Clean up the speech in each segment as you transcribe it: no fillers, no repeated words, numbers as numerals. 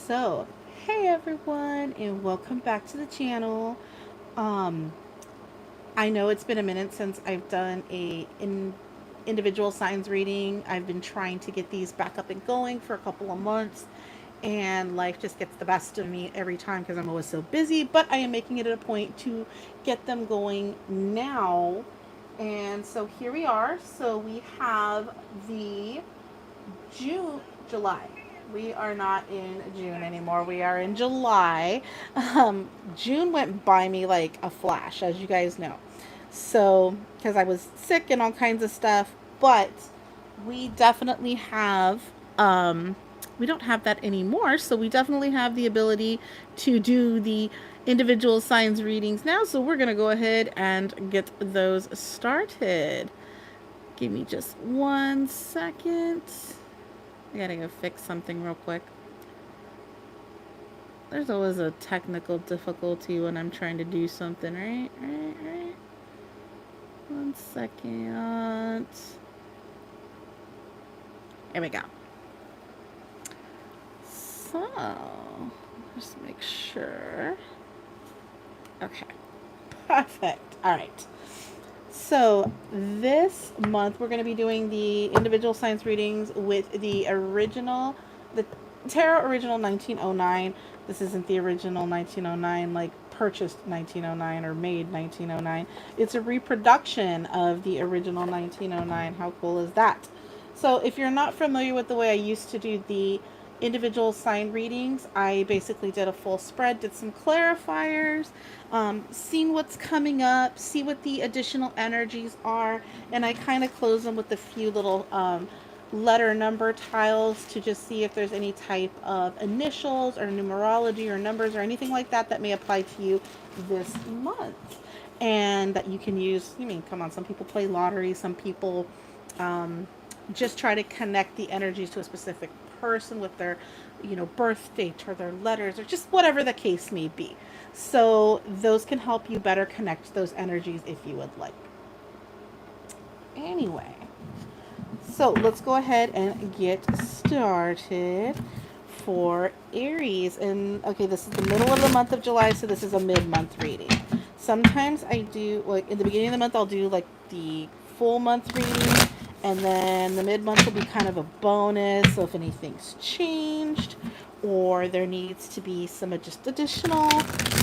So, hey everyone, and welcome back to the channel. Um, I know it's been a minute since I've done individual signs reading. I've been trying to get these back up and going for a couple of months, and life just gets the best of me every time because I'm always so busy. But I am making it a point to get them going now. And so here we are. So we have the July. We are not in June anymore. We are in July. June went by me like a flash, as you guys know. So, because I was sick and all kinds of stuff, but we definitely have, we don't have that anymore. So, we definitely have the ability to do the individual signs readings now. So, we're going to go ahead and get those started. Give me just 1 second. I gotta go fix something real quick. There's always a technical difficulty when I'm trying to do something, right? 1 second. There we go. So, just make sure. Okay. Perfect. All right. So this month we're going to be doing the individual science readings with the Tarot Original 1909. This isn't the original 1909, like purchased 1909 or made 1909. It's a reproduction of the original 1909. How cool is that? So if you're not familiar with the way I used to do the individual sign readings, I basically did a full spread, did some clarifiers, seen what's coming up, see what the additional energies are, and I kind of close them with a few little letter number tiles to just see if there's any type of initials or numerology or numbers or anything like that that may apply to you this month. And that you can use, come on, some people play lottery, some people just try to connect the energies to a specific person with their, birth date or their letters or just whatever the case may be. So those can help you better connect those energies if you would like. Anyway, so let's go ahead and get started for Aries. And okay, this is the middle of the month of July, so this is a mid-month reading. Sometimes I do, like in the beginning of the month, I'll do like the full month reading, and then the mid-month will be kind of a bonus. So if anything's changed or there needs to be some just additional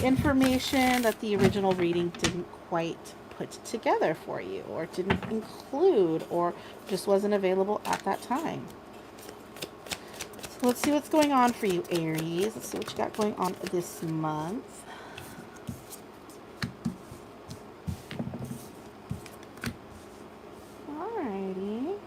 information that the original reading didn't quite put together for you or didn't include or just wasn't available at that time. So let's see what's going on for you, Aries. Let's see what you got going on this month. Alrighty.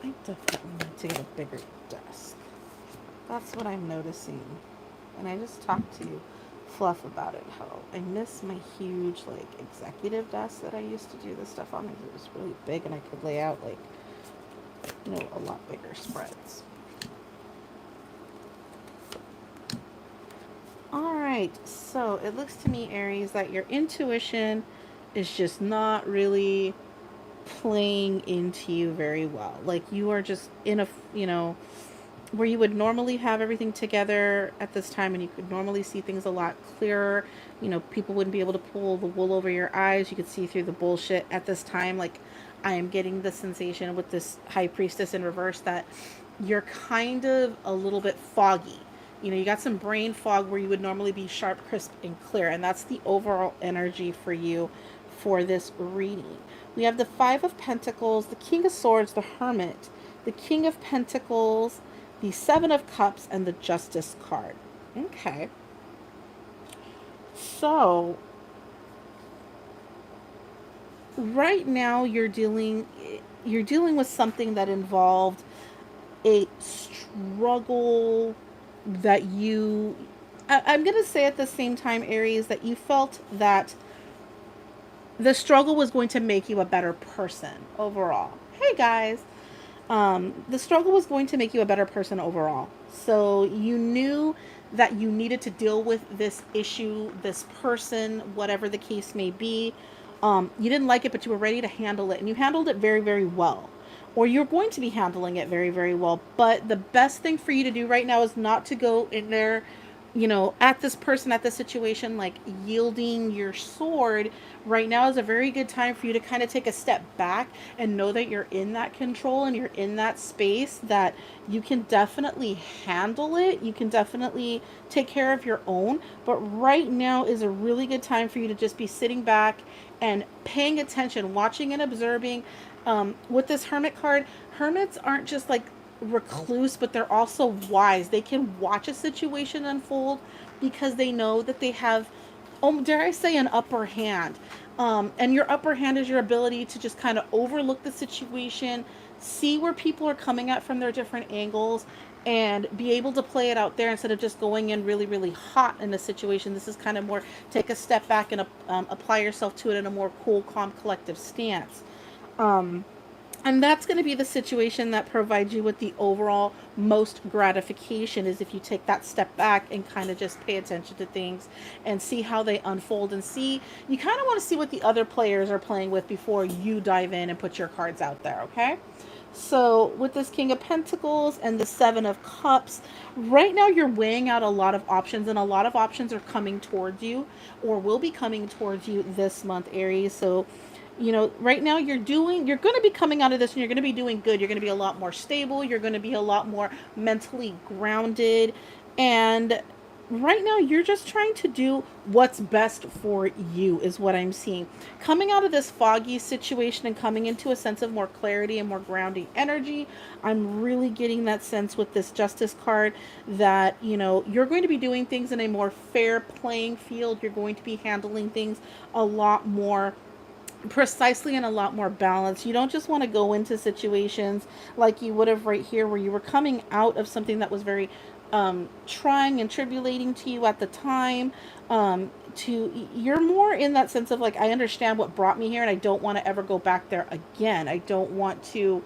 I definitely need to get a bigger desk. That's what I'm noticing. And I just talked to Fluff about it, how I miss my huge, like, executive desk that I used to do this stuff on. It was really big and I could lay out, like, a lot bigger spreads. Alright, so it looks to me, Aries, that your intuition is just not really playing into you very well. Like you are just in a, where you would normally have everything together at this time and you could normally see things a lot clearer. People wouldn't be able to pull the wool over your eyes. You could see through the bullshit at this time. Like I am getting the sensation with this High Priestess in reverse that you're kind of a little bit foggy. You got some brain fog where you would normally be sharp, crisp, and clear. And that's the overall energy for you for this reading. We have the Five of Pentacles, the King of Swords, the Hermit, the King of Pentacles, the Seven of Cups, and the Justice card. Okay. So, right now you're dealing with something that involved a struggle that I'm going to say at the same time, Aries, that you felt that the struggle was going to make you a better person overall. Hey guys. The struggle was going to make you a better person overall. So you knew that you needed to deal with this issue, this person, whatever the case may be. You didn't like it, but you were ready to handle it, and you handled it very, very well. Or you're going to be handling it very, very well. But the best thing for you to do right now is not to go in there, at this person, at this situation, like yielding your sword. Right now is a very good time for you to kind of take a step back and know that you're in that control and you're in that space, that you can definitely handle it. You can definitely take care of your own. But right now is a really good time for you to just be sitting back and paying attention, watching and observing. With this hermit card, hermits aren't just like recluse, but they're also wise. They can watch a situation unfold because they know that they have, oh, dare I say, an upper hand. And your upper hand is your ability to just kind of overlook the situation, see where people are coming at from their different angles, and be able to play it out there instead of just going in really, really hot in a situation. This is kind of more take a step back and apply yourself to it in a more cool, calm, collective stance. Um, and that's going to be the situation that provides you with the overall most gratification, is if you take that step back and kind of just pay attention to things and see how they unfold, and see, you kind of want to see what the other players are playing with before you dive in and put your cards out there. Okay, so with this King of Pentacles and the Seven of Cups, right now you're weighing out a lot of options, and a lot of options are coming towards you or will be coming towards you this month, Aries. So right now you're going to be coming out of this and you're going to be doing good. You're going to be a lot more stable. You're going to be a lot more mentally grounded. And right now you're just trying to do what's best for you, is what I'm seeing. Coming out of this foggy situation and coming into a sense of more clarity and more grounding energy, I'm really getting that sense with this Justice card that, you're going to be doing things in a more fair playing field. You're going to be handling things a lot more precisely and a lot more balance. You don't just want to go into situations like you would have right here, where you were coming out of something that was very trying and tribulating to you at the time. You're more in that sense of like, I understand what brought me here and I don't want to ever go back there again. I don't want to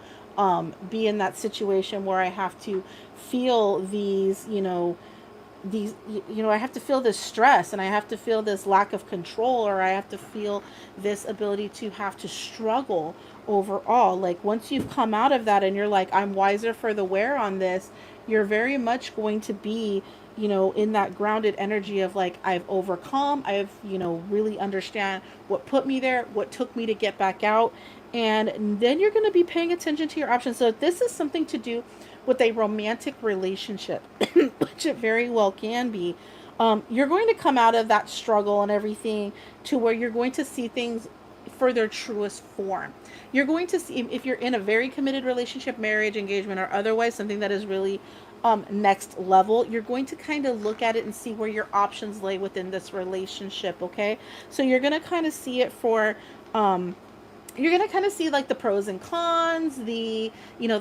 be in that situation where I have to feel I have to feel this stress, and I have to feel this lack of control, or I have to feel this ability to have to struggle overall. Like, once you've come out of that and you're like, I'm wiser for the wear on this, you're very much going to be, in that grounded energy of like, I've overcome, I've, really understand what put me there, what took me to get back out. And then you're going to be paying attention to your options. So if this is something to do with a romantic relationship, which it very well can be, you're going to come out of that struggle and everything to where you're going to see things for their truest form. You're going to see, if you're in a very committed relationship, marriage, engagement, or otherwise, something that is really next level, you're going to kind of look at it and see where your options lay within this relationship. Okay, so you're going to kind of see it for you're going to kind of see like the pros and cons, the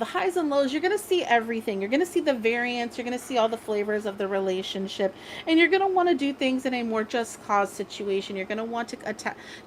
highs and lows. You're going to see everything. You're going to see the variance. You're going to see all the flavors of the relationship. And you're going to want to do things in a more just cause situation. You're going to want to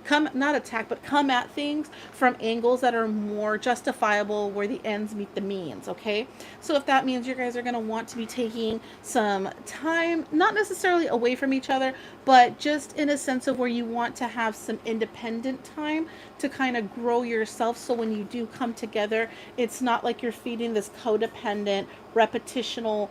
come at things from angles that are more justifiable, where the ends meet the means. Okay. So if that means you guys are going to want to be taking some time, not necessarily away from each other, but just in a sense of where you want to have some independent time to kind of grow yourself, so when you do come together, it's not like you're feeding this codependent, repetitional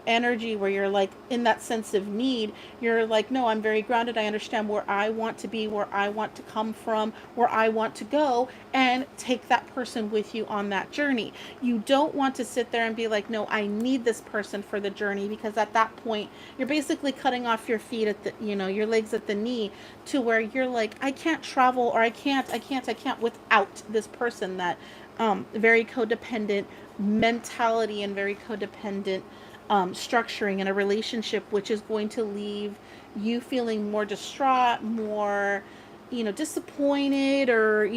energy where you're like in that sense of need. You're like, no, I'm very grounded. I understand where I want to be, where I want to come from, where I want to go, and take that person with you on that journey. You don't want to sit there and be like, no, I need this person for the journey, because at that point you're basically cutting off your feet at the, your legs at the knee, to where you're like, I can't travel, or I can't without this person. That very codependent mentality and very codependent structuring in a relationship, which is going to leave you feeling more distraught, more, disappointed, or,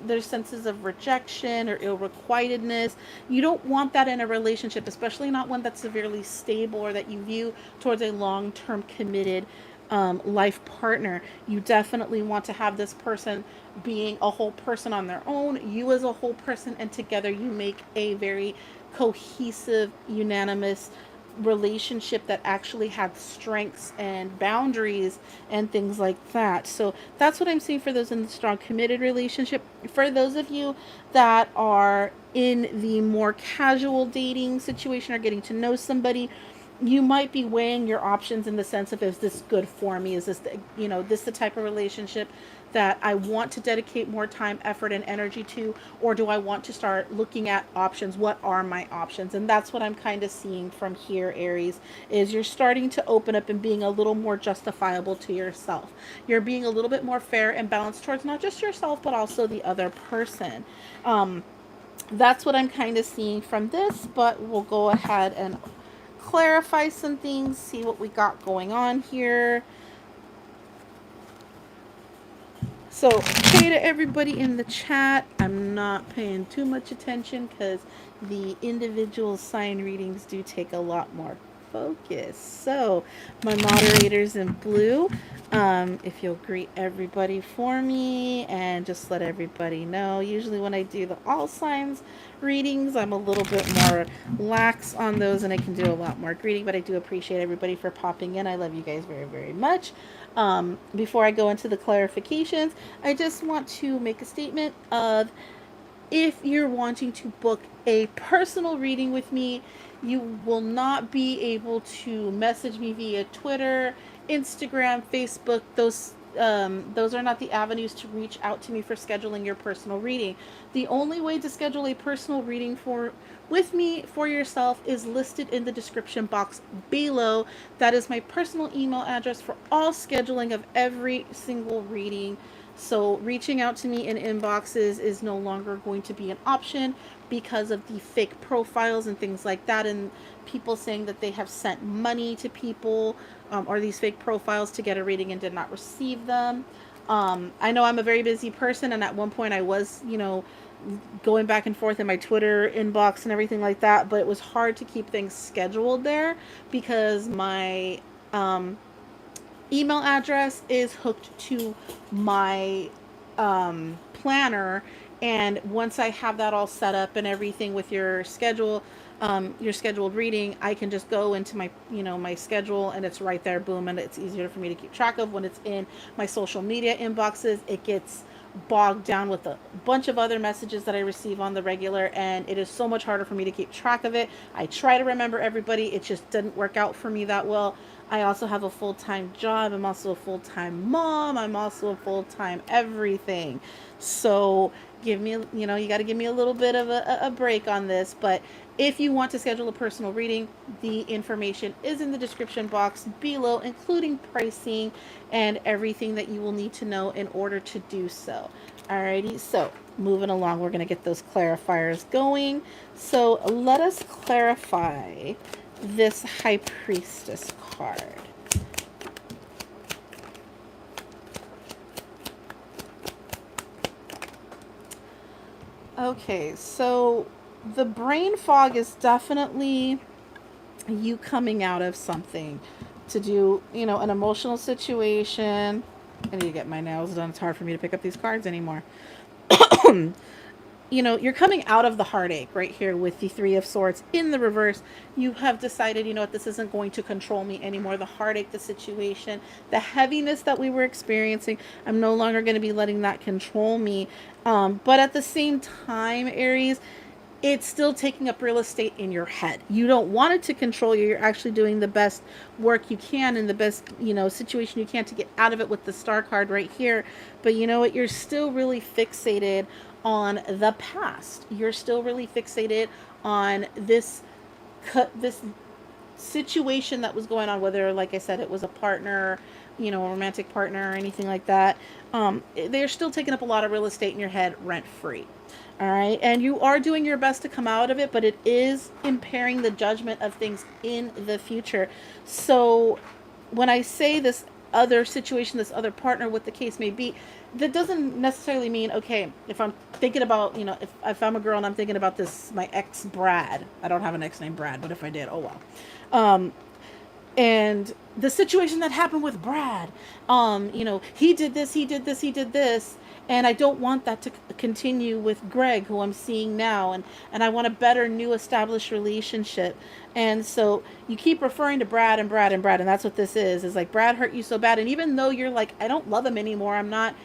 there's senses of rejection or ill-requitedness. You don't want that in a relationship, especially not one that's severely stable or that you view towards a long-term committed life partner. You definitely want to have this person being a whole person on their own, you as a whole person, and together you make a very cohesive, unanimous relationship that actually has strengths and boundaries and things like that. So that's what I'm seeing for those in the strong committed relationship. For those of you that are in the more casual dating situation or getting to know somebody, you might be weighing your options in the sense of, is this good for me? Is this this the type of relationship that I want to dedicate more time, effort, and energy to, or do I want to start looking at options? What are my options? And that's what I'm kind of seeing from here, Aries, is you're starting to open up and being a little more justifiable to yourself. You're being a little bit more fair and balanced towards not just yourself, but also the other person. That's what I'm kind of seeing from this, but we'll go ahead and clarify some things, see what we got going on here. So, hey to everybody in the chat. I'm not paying too much attention because the individual sign readings do take a lot more focus. So, my moderators in blue, if you'll greet everybody for me and just let everybody know. Usually, when I do the all signs readings, I'm a little bit more lax on those and I can do a lot more greeting, but I do appreciate everybody for popping in. I love you guys very, very much. Before I go into the clarifications, I just want to make a statement of, if you're wanting to book a personal reading with me, you will not be able to message me via Twitter, Instagram, Facebook. Those are not the avenues to reach out to me for scheduling your personal reading. The only way to schedule a personal reading with me for yourself is listed in the description box below. That is my personal email address for all scheduling of every single reading. So reaching out to me in inboxes is no longer going to be an option because of the fake profiles and things like that, and people saying that they have sent money to people or these fake profiles to get a reading and did not receive them. I know I'm a very busy person, and at one point I was, going back and forth in my Twitter inbox and everything like that, but it was hard to keep things scheduled there because my email address is hooked to my planner, and once I have that all set up and everything with your scheduled reading, I can just go into my my schedule and it's right there, boom, and it's easier for me to keep track of. When it's in my social media inboxes, it gets bogged down with a bunch of other messages that I receive on the regular, and it is so much harder for me to keep track of it. I try to remember everybody, it just didn't work out for me that well. I also have a full-time job. I'm also a full-time mom. I'm also a full-time everything. So give me, you got to give me a little bit of a break on this. But if you want to schedule a personal reading, the information is in the description box below, including pricing and everything that you will need to know in order to do so. Alrighty, so moving along, we're going to get those clarifiers going. So let us clarify this High Priestess card. Okay, so the brain fog is definitely you coming out of something to do, an emotional situation. I need to get my nails done. It's hard for me to pick up these cards anymore. You're coming out of the heartache right here with the Three of Swords in the reverse. You have decided, what, this isn't going to control me anymore. The heartache, the situation, the heaviness that we were experiencing, I'm no longer going to be letting that control me. But at the same time, Aries, it's still taking up real estate in your head. You don't want it to control you. You're actually doing the best work you can in the best, situation you can to get out of it with the Star card right here. But you know what? You're still really fixated on the past. You're still really fixated on this situation that was going on, whether, like I said, it was a partner, a romantic partner or anything like that. They're still taking up a lot of real estate in your head rent free. All right. And you are doing your best to come out of it, but it is impairing the judgment of things in the future. So when I say this other situation, this other partner, what the case may be, that doesn't necessarily mean, okay, if I'm thinking about, if I'm a girl and I'm thinking about this, my ex Brad, I don't have an ex named Brad, but if I did, oh well. And the situation that happened with Brad, he did this, he did this, he did this, and I don't want that to continue with Greg, who I'm seeing now, and I want a better new established relationship. And so you keep referring to Brad and Brad and Brad, and that's what this is like Brad hurt you so bad, and even though you're like, I don't love him anymore, I'm not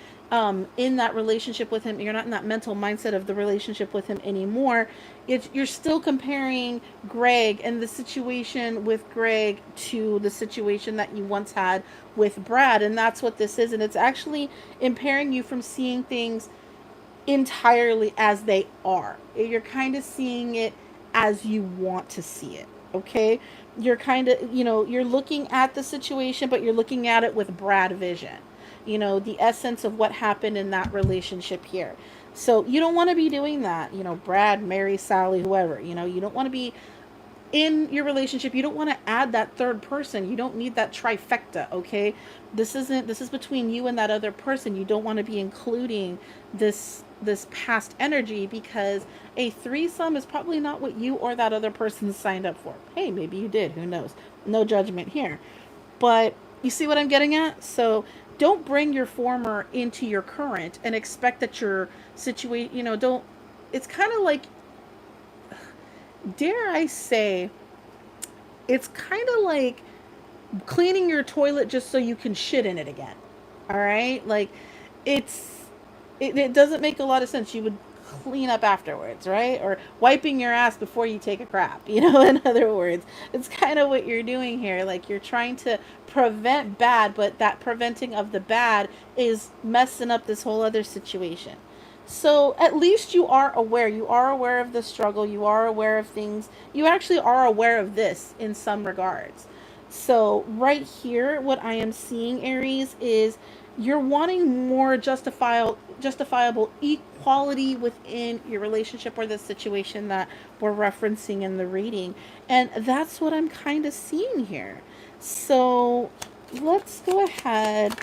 in that relationship with him, you're not in that mental mindset of the relationship with him anymore. You're still comparing Greg and the situation with Greg to the situation that you once had with Brad, and that's what this is. And it's actually impairing you from seeing things entirely as they are. You're kind of seeing it as you want to see it. Okay, you're kind of, you're looking at the situation, but you're looking at it with Brad vision, the essence of what happened in that relationship here. So you don't want to be doing that, Brad, Mary, Sally, whoever, you don't want to be in your relationship. You don't want to add that third person. You don't need that trifecta. Okay, this is between you and that other person. You don't want to be including this past energy, because a threesome is probably not what you or that other person signed up for. Hey, maybe you did, who knows, no judgment here. But you see what I'm getting at? So don't bring your former into your current and expect that your situation, don't, it's kind of like, dare I say, it's kind of like cleaning your toilet just so you can shit in it again. All right? Like, it's it doesn't make a lot of sense. You would clean up afterwards, right? Or wiping your ass before you take a crap, in other words. It's kind of what you're doing here. Like, you're trying to prevent bad, but that preventing of the bad is messing up this whole other situation. So at least you are aware. You are aware of the struggle. You are aware of things. You actually are aware of this in some regards. So right here, what I am seeing, Aries, is you're wanting more justifiable equality within your relationship or the situation that we're referencing in the reading. And that's what I'm kind of seeing here. So let's go ahead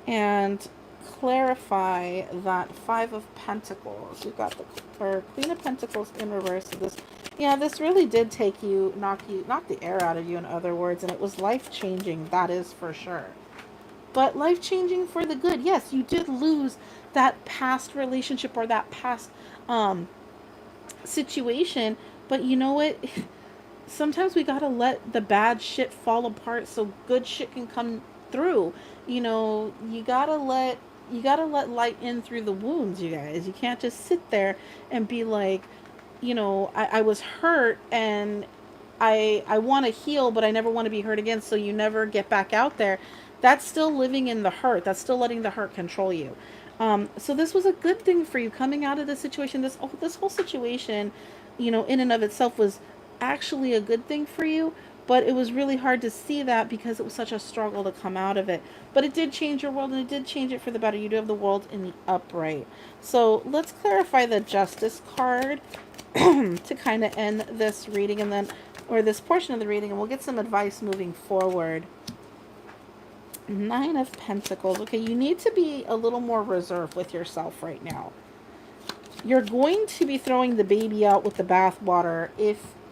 and clarify that Five of Pentacles. You've got the or Queen of Pentacles in reverse. So this really did take knock the air out of you, in other words, and it was life changing. That is for sure. But life changing for the good. Yes, you did lose that past relationship or that past situation, but you know what? Sometimes we gotta let the bad shit fall apart so good shit can come through. You gotta let light in through the wounds, you guys. You can't just sit there and be like, I was hurt and I want to heal, but I never want to be hurt again. So you never get back out there. That's still living in the hurt. That's still letting the hurt control you. So this was a good thing for you coming out of this situation. This whole situation, in and of itself was actually a good thing for you. But it was really hard to see that because it was such a struggle to come out of it. But it did change your world, and it did change it for the better. You do have the world in the upright. So let's clarify the Justice card to kind of end this reading, and then, or this portion of the reading, and we'll get some advice moving forward. Nine of Pentacles. Okay, you need to be a little more reserved with yourself right now. You're going to be throwing the baby out with the bathwater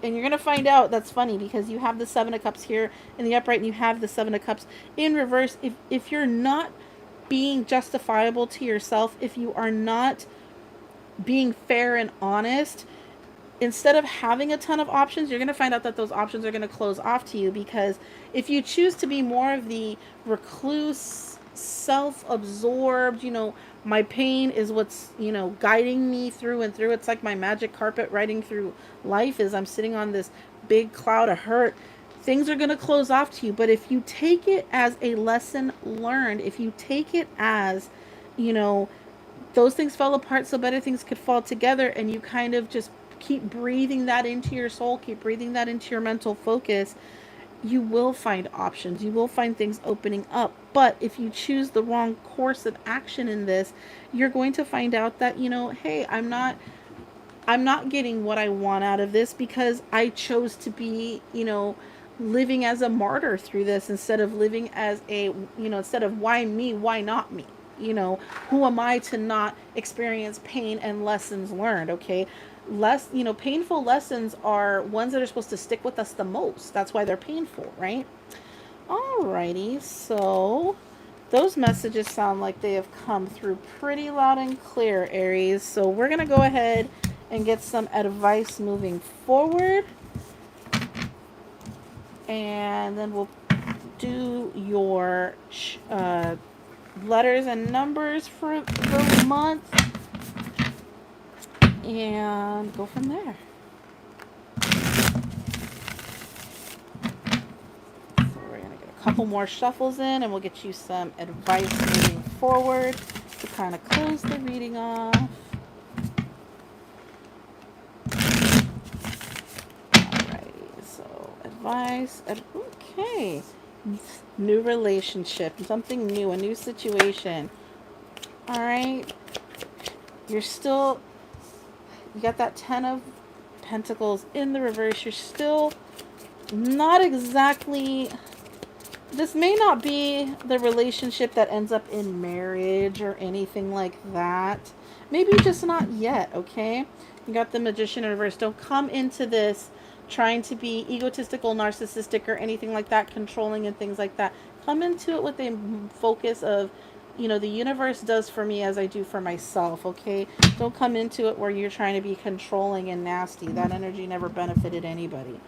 and you're going to find out. That's funny because you have the Seven of Cups here in the upright and you have the Seven of Cups in reverse. If you're not being justifiable to yourself, if you are not being fair and honest, instead of having a ton of options, you're going to find out that those options are going to close off to you, because if you choose to be more of the recluse, self-absorbed, my pain is what's, guiding me through and through. It's like my magic carpet riding through life is I'm sitting on this big cloud of hurt. Things are going to close off to you. But if you take it as a lesson learned, if you take it as, those things fell apart so better things could fall together, and you kind of just keep breathing that into your soul, keep breathing that into your mental focus, you will find options. You will find things opening up. But if you choose the wrong course of action in this, you're going to find out that, hey, I'm not getting what I want out of this because I chose to be, living as a martyr through this instead of living as instead of why me, why not me? Who am I to not experience pain and lessons learned? Okay. Painful lessons are ones that are supposed to stick with us the most. That's why they're painful, right? Alrighty, so those messages sound like they have come through pretty loud and clear, Aries. So we're going to go ahead and get some advice moving forward. And then we'll do your letters and numbers for the month. And go from there. So we're going to get a couple more shuffles in and we'll get you some advice moving forward to kind of close the reading off. Alrighty, so advice. Okay. New relationship, something new, a new situation. Alright. You got that 10 of Pentacles in the reverse. You're still not exactly, this may not be the relationship that ends up in marriage or anything like that. Maybe just not yet, okay? You got the Magician in reverse. Don't come into this trying to be egotistical, narcissistic, or anything like that, controlling and things like that. Come into it with a focus of, the universe does for me as I do for myself, okay? Don't come into it where you're trying to be controlling and nasty. That energy never benefited anybody.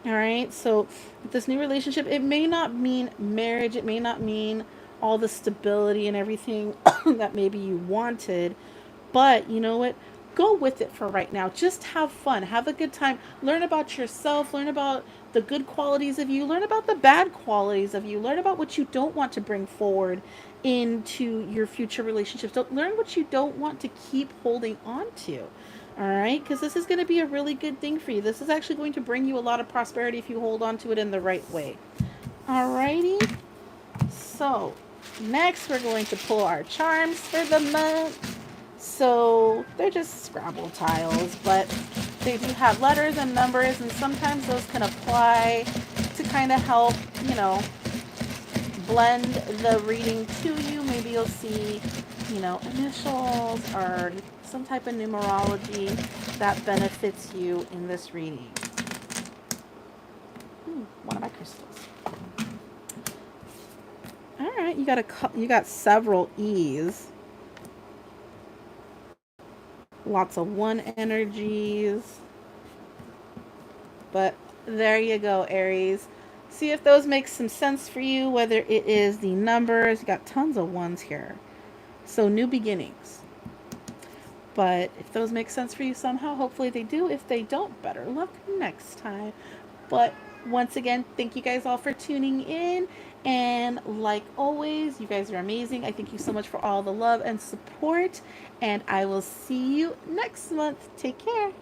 All right, so this new relationship, it may not mean marriage, it may not mean all the stability and everything that maybe you wanted, but you know what? Go with it for right now. Just have fun, have a good time, learn about yourself, learn about the good qualities of you, learn about the bad qualities of you, learn about what you don't want to bring forward into your future relationships. Don't learn what you don't want to keep holding on to. All right, because this is going to be a really good thing for you. This is actually going to bring you a lot of prosperity if you hold on to it in the right way. All righty. So next we're going to pull our charms for the month. So they're just Scrabble tiles, but they do have letters and numbers, and sometimes those can apply to kind of help, blend the reading to you. Maybe you'll see, initials or some type of numerology that benefits you in this reading. One of my crystals. All right, you got several E's. Lots of one energies. But there you go, Aries. See if those make some sense for you, whether it is the numbers. You got tons of ones here. So new beginnings. But if those make sense for you somehow, hopefully they do. If they don't, better luck next time. But once again, thank you guys all for tuning in. And like always, you guys are amazing. I thank you so much for all the love and support. And I will see you next month. Take care.